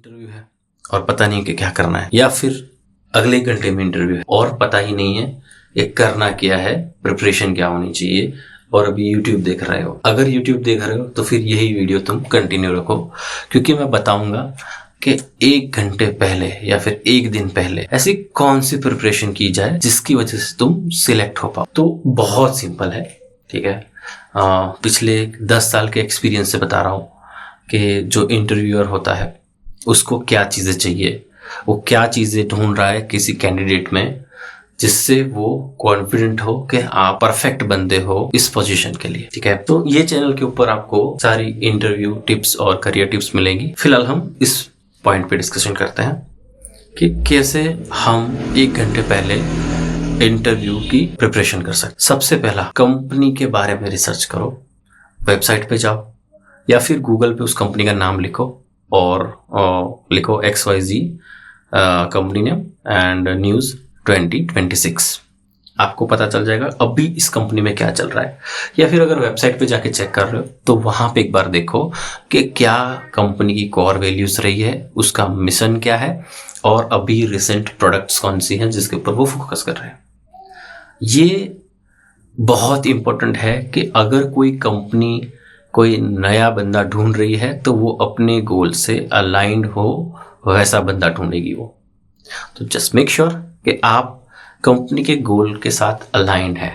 Interview है और पता नहीं कि क्या करना है, या फिर अगले घंटे में इंटरव्यू है और पता ही नहीं है ये करना क्या है, प्रिपरेशन क्या होनी चाहिए, और अभी यूट्यूब देख रहे हो। अगर यूट्यूब देख रहे हो तो फिर यही वीडियो तुम कंटिन्यू रखो, क्योंकि मैं बताऊंगा कि 1 घंटे पहले या फिर 1 दिन पहले ऐसी कौन सी प्रिपरेशन की जाए जिसकी वजह से तुम सिलेक्ट हो पाओ। तो बहुत सिंपल है, ठीक है। पिछले 10 साल के एक्सपीरियंस से बता रहा हूँ कि जो इंटरव्यूअर होता है उसको क्या चीज़ें चाहिए, वो क्या चीज़ें ढूंढ रहा है किसी कैंडिडेट में, जिससे वो कॉन्फिडेंट हो कि आप परफेक्ट बंदे हो इस पोजीशन के लिए, ठीक है। तो ये चैनल के ऊपर आपको सारी इंटरव्यू टिप्स और करियर टिप्स मिलेंगी। फिलहाल हम इस पॉइंट पे डिस्कशन करते हैं कि कैसे हम 1 घंटे पहले इंटरव्यू की प्रिपरेशन कर सकते। सबसे पहला, कंपनी के बारे में रिसर्च करो। वेबसाइट पे जाओ या फिर गूगल पे उस कंपनी का नाम लिखो और लिखो XYZ company name and news 2026। आपको पता चल जाएगा अभी इस कंपनी में क्या चल रहा है। या फिर अगर वेबसाइट पे जाके चेक कर रहे हो तो वहां पे एक बार देखो कि क्या कंपनी की कोर वैल्यूज रही है, उसका मिशन क्या है, और अभी रिसेंट प्रोडक्ट्स कौन सी हैं जिसके ऊपर वो फोकस कर रहे हैं। ये बहुत इंपॉर्टेंट है कि अगर कोई कंपनी कोई नया बंदा ढूंढ रही है तो वो अपने गोल से अलाइंड हो, वैसा बंदा ढूंढेगी वो। तो जस्ट मेक श्योर कि आप कंपनी के गोल के साथ अलाइंड है।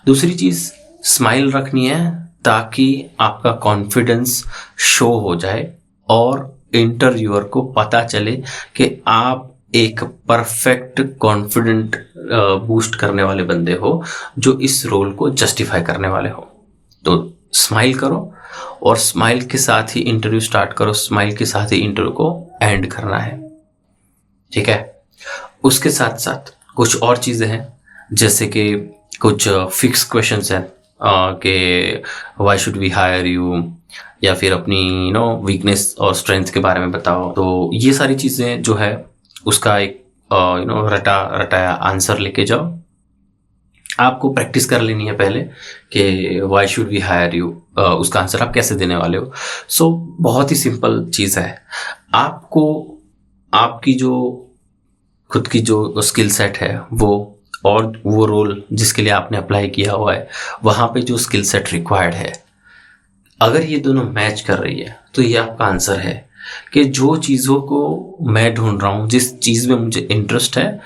दूसरी चीज, स्माइल रखनी है ताकि आपका कॉन्फिडेंस शो हो जाए और इंटरव्यूअर को पता चले कि आप एक परफेक्ट कॉन्फिडेंट बूस्ट करने वाले बंदे हो जो इस रोल को जस्टिफाई करने वाले हो। तो स्माइल करो और स्माइल के साथ ही इंटरव्यू स्टार्ट करो, स्माइल के साथ ही इंटरव्यू को एंड करना है, ठीक है। उसके साथ साथ कुछ और चीजें हैं, जैसे कि कुछ फिक्स क्वेश्चंस हैं कि why should we hire you, या फिर अपनी वीकनेस और स्ट्रेंथ के बारे में बताओ। तो ये सारी चीजें जो है उसका एक रटाया आंसर लेके जाओ। आपको प्रैक्टिस कर लेनी है पहले कि why should we hire you, उसका आंसर आप कैसे देने वाले हो। सो बहुत ही सिंपल चीज है। आपको आपकी जो खुद की जो स्किल सेट है वो, और वो रोल जिसके लिए आपने अप्लाई किया हुआ है वहां पे जो स्किल सेट रिक्वायर्ड है, अगर ये दोनों मैच कर रही है तो ये आपका आंसर है कि जो चीज़ों को मैं ढूंढ रहा हूँ, जिस चीज़ में मुझे इंटरेस्ट है,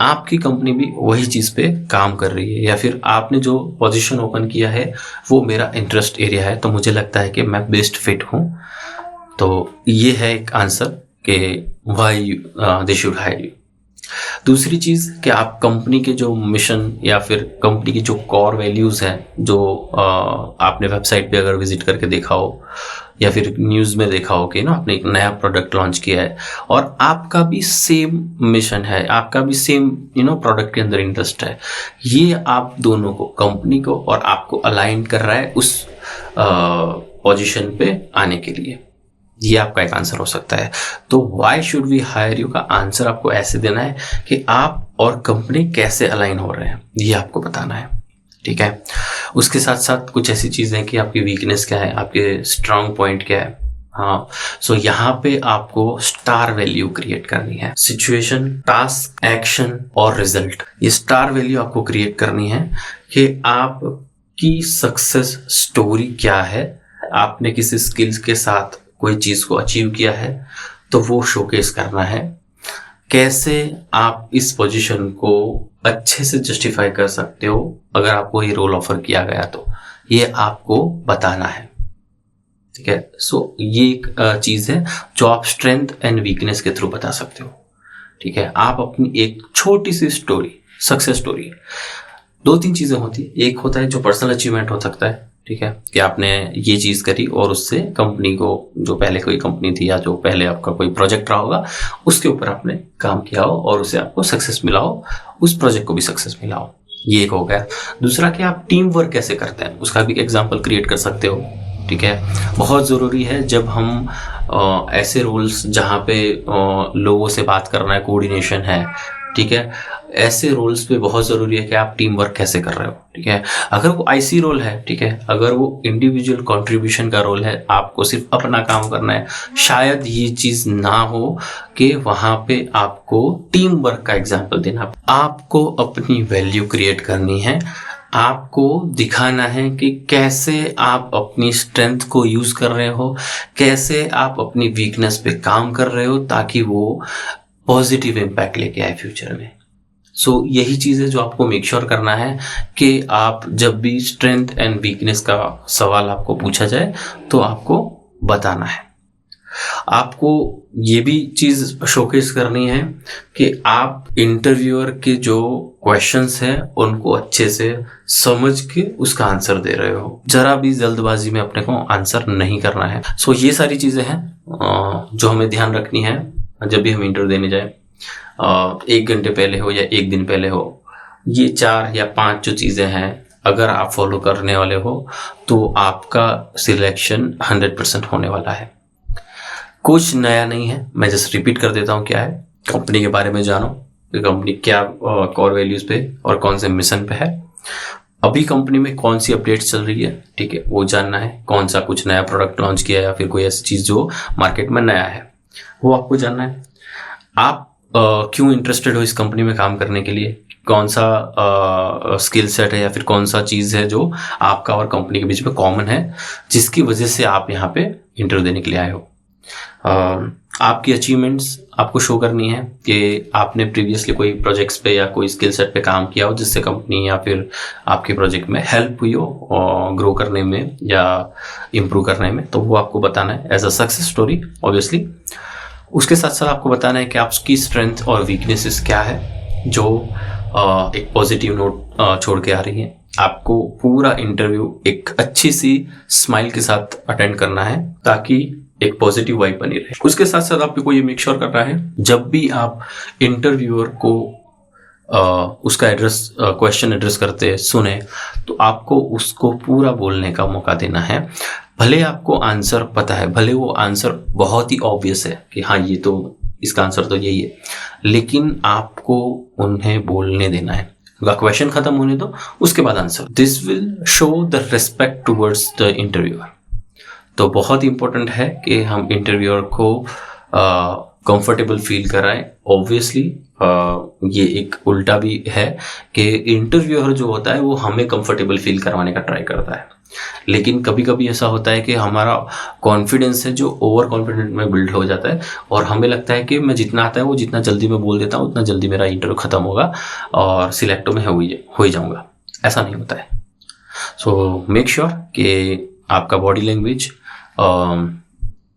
आपकी कंपनी भी वही चीज़ पे काम कर रही है, या फिर आपने जो पोजीशन ओपन किया है वो मेरा इंटरेस्ट एरिया है, तो मुझे लगता है कि मैं बेस्ट फिट हूँ। तो ये है एक आंसर कि why they should hire you. दूसरी चीज़ कि आप कंपनी के जो मिशन या फिर कंपनी की जो कोर वैल्यूज़ हैं, जो आपने वेबसाइट पे अगर विजिट करके देखा हो या फिर न्यूज़ में देखा हो कि आपने एक नया प्रोडक्ट लॉन्च किया है और आपका भी सेम मिशन है, आपका भी सेम प्रोडक्ट के अंदर इंटरेस्ट है, ये आप दोनों को, कंपनी को और आपको अलाइन कर रहा है उस पोजीशन पे आने के लिए। ये आपका एक आंसर हो सकता है। तो why should we hire you का आंसर आपको ऐसे देना है कि आप और कंपनी कैसे अलाइन हो रहे हैं, ये आपको बताना है, ठीक है। उसके साथ साथ कुछ ऐसी चीजें कि आपकी वीकनेस क्या है, आपके स्ट्रांग पॉइंट क्या है। हाँ, सो यहाँ पे आपको स्टार वैल्यू क्रिएट करनी है। सिचुएशन, टास्क, एक्शन और रिजल्ट, ये स्टार वैल्यू आपको क्रिएट करनी है कि आपकी सक्सेस स्टोरी क्या है। आपने किसी स्किल्स के साथ कोई चीज को अचीव किया है तो वो शोकेस करना है। कैसे आप इस पोजीशन को अच्छे से जस्टिफाई कर सकते हो अगर आपको ये रोल ऑफर किया गया, तो ये आपको बताना है, ठीक है। सो ये एक चीज है जो आप स्ट्रेंथ एंड वीकनेस के थ्रू बता सकते हो, ठीक है। आप अपनी एक छोटी सी स्टोरी, सक्सेस स्टोरी, 2-3 चीजें होती है। एक होता है जो पर्सनल अचीवमेंट हो सकता है, ठीक है, कि आपने ये चीज करी और उससे कंपनी को, जो पहले कोई कंपनी थी या जो पहले आपका कोई प्रोजेक्ट रहा होगा उसके ऊपर आपने काम किया हो और उससे आपको सक्सेस मिला हो, उस प्रोजेक्ट को भी सक्सेस मिला हो, ये एक हो गया। दूसरा कि आप टीम वर्क कैसे करते हैं, उसका भी एग्जाम्पल क्रिएट कर सकते हो, ठीक है। बहुत ज़रूरी है जब हम ऐसे रोल्स जहाँ पे लोगों से बात करना है, कोऑर्डिनेशन है, ठीक है। ऐसे रोल्स पे बहुत ज़रूरी है कि आप टीम वर्क कैसे कर रहे हो, ठीक है। अगर वो आईसी रोल है, ठीक है, अगर वो इंडिविजुअल कंट्रीब्यूशन का रोल है, आपको सिर्फ अपना काम करना है, शायद ये चीज़ ना हो कि वहाँ पे आपको टीम वर्क का एग्जाम्पल देना। आपको अपनी वैल्यू क्रिएट करनी है, आपको दिखाना है कि कैसे आप अपनी स्ट्रेंथ को यूज़ कर रहे हो, कैसे आप अपनी वीकनेस पे काम कर रहे हो, ताकि वो पॉजिटिव इम्पैक्ट लेके आए फ्यूचर में। सो यही चीज़ है जो आपको मेक श्योर करना है कि आप जब भी स्ट्रेंथ एंड वीकनेस का सवाल आपको पूछा जाए तो आपको बताना है। आपको ये भी चीज़ शोकेस करनी है कि आप इंटरव्यूअर के जो क्वेश्चंस हैं उनको अच्छे से समझ के उसका आंसर दे रहे हो। जरा भी जल्दबाजी में अपने को आंसर नहीं करना है। सो ये सारी चीज़ें हैं जो हमें ध्यान रखनी है जब भी हम इंटरव्यू देने जाए। 1 घंटे पहले हो या 1 दिन पहले हो, ये 4 या 5 जो चीज़ें हैं अगर आप फॉलो करने वाले हो तो आपका सिलेक्शन 100% होने वाला है। कुछ नया नहीं है, मैं जस्ट रिपीट कर देता हूँ क्या है। कंपनी के बारे में जानो कि कंपनी क्या कोर वैल्यूज पे और कौन से मिशन पे है, अभी कंपनी में कौन सी अपडेट्स चल रही है, ठीक है, वो जानना है। कौन सा कुछ नया प्रोडक्ट लॉन्च किया या फिर कोई ऐसी चीज़ जो मार्केट में नया है वो आपको जानना है। आप क्यों इंटरेस्टेड हो इस कंपनी में काम करने के लिए, कौन सा स्किल सेट है या फिर कौन सा चीज़ है जो आपका और कंपनी के बीच में कॉमन है जिसकी वजह से आप यहाँ पे इंटरव्यू देने के लिए आए हो। आपकी अचीवमेंट्स आपको शो करनी है कि आपने प्रीवियसली कोई प्रोजेक्ट्स पे या कोई स्किल सेट पे काम किया हो जिससे कंपनी या फिर आपके प्रोजेक्ट में हेल्प हुई हो ग्रो करने में या इम्प्रूव करने में, तो वो आपको बताना है as a success story obviously. उसके साथ साथ आपको बताना है कि आपकी स्ट्रेंथ और वीकनेसेस क्या है जो एक पॉजिटिव नोट छोड़ के आ रही है। आपको पूरा इंटरव्यू एक अच्छी सी स्माइल के साथ अटेंड करना है ताकि एक पॉजिटिव वाइब बनी रहे। उसके साथ साथ आपको ये मेक श्योर करना है जब भी आप इंटरव्यूअर को उसका क्वेश्चन एड्रेस करते सुने तो आपको उसको पूरा बोलने का मौका देना है। भले आपको आंसर पता है, भले वो आंसर बहुत ही ऑब्वियस है कि हाँ ये तो इसका आंसर तो यही है, लेकिन आपको उन्हें बोलने देना है। उनका क्वेश्चन खत्म होने दो, उसके बाद answer. This will show the respect towards the interviewer. तो बहुत ही इंपॉर्टेंट है कि हम इंटरव्यूअर को कंफर्टेबल फील कराएं। ऑब्वियसली ये एक उल्टा भी है कि इंटरव्यूअर जो होता है वो हमें कंफर्टेबल फील करवाने का ट्राई करता है, लेकिन कभी कभी ऐसा होता है कि हमारा कॉन्फिडेंस है जो ओवर कॉन्फिडेंट में बिल्ड हो जाता है और हमें लगता है कि मैं जितना आता है वो जितना जल्दी मैं बोल देता हूँ उतना जल्दी मेरा इंटरव्यू खत्म होगा और सिलेक्ट में हो ही जाऊँगा। ऐसा नहीं होता है। सो मेक श्योर कि आपका बॉडी लैंग्वेज,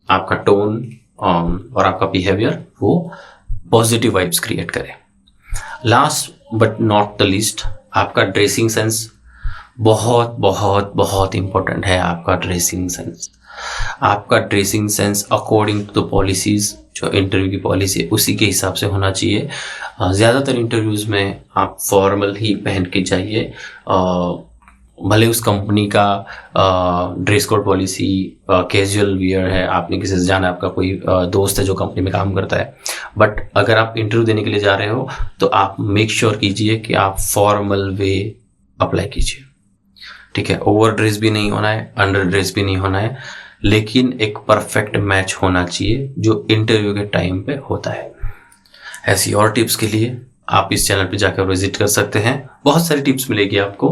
आपका टोन और आपका बिहेवियर वो पॉजिटिव वाइब्स क्रिएट करे। Last but not the least, आपका ड्रेसिंग सेंस बहुत बहुत बहुत इंपॉर्टेंट है। आपका dressing sense according to the policies, जो इंटरव्यू की पॉलिसी है उसी के हिसाब से होना चाहिए। ज़्यादातर इंटरव्यूज़ में आप फॉर्मल ही पहन के जाइए। भले उस कंपनी का dress code policy casual wear है, आपने किसी से जाना है, आपका कोई दोस्त है जो कंपनी में काम करता है, बट अगर आप इंटरव्यू देने के लिए जा रहे हो तो आप मेक श्योर कीजिए कि आप फॉर्मल वे अप्लाई कीजिए, ठीक है। ओवर ड्रेस भी नहीं होना है, अंडर ड्रेस भी नहीं होना है, लेकिन एक परफेक्ट मैच होना चाहिए जो इंटरव्यू के टाइम पे होता है। ऐसी और टिप्स के लिए आप इस चैनल पे जाकर विजिट कर सकते हैं। बहुत सारी टिप्स मिलेगी आपको,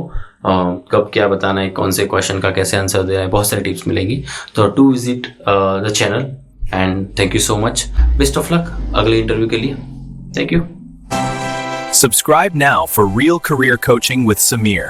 कब क्या बताना है, कौन से क्वेश्चन का कैसे आंसर देना है, बहुत सारी टिप्स मिलेगी। तो to visit the channel and thank you so much. Best of luck अगले इंटरव्यू के लिए। Thank you. Subscribe now for real career coaching with Samir.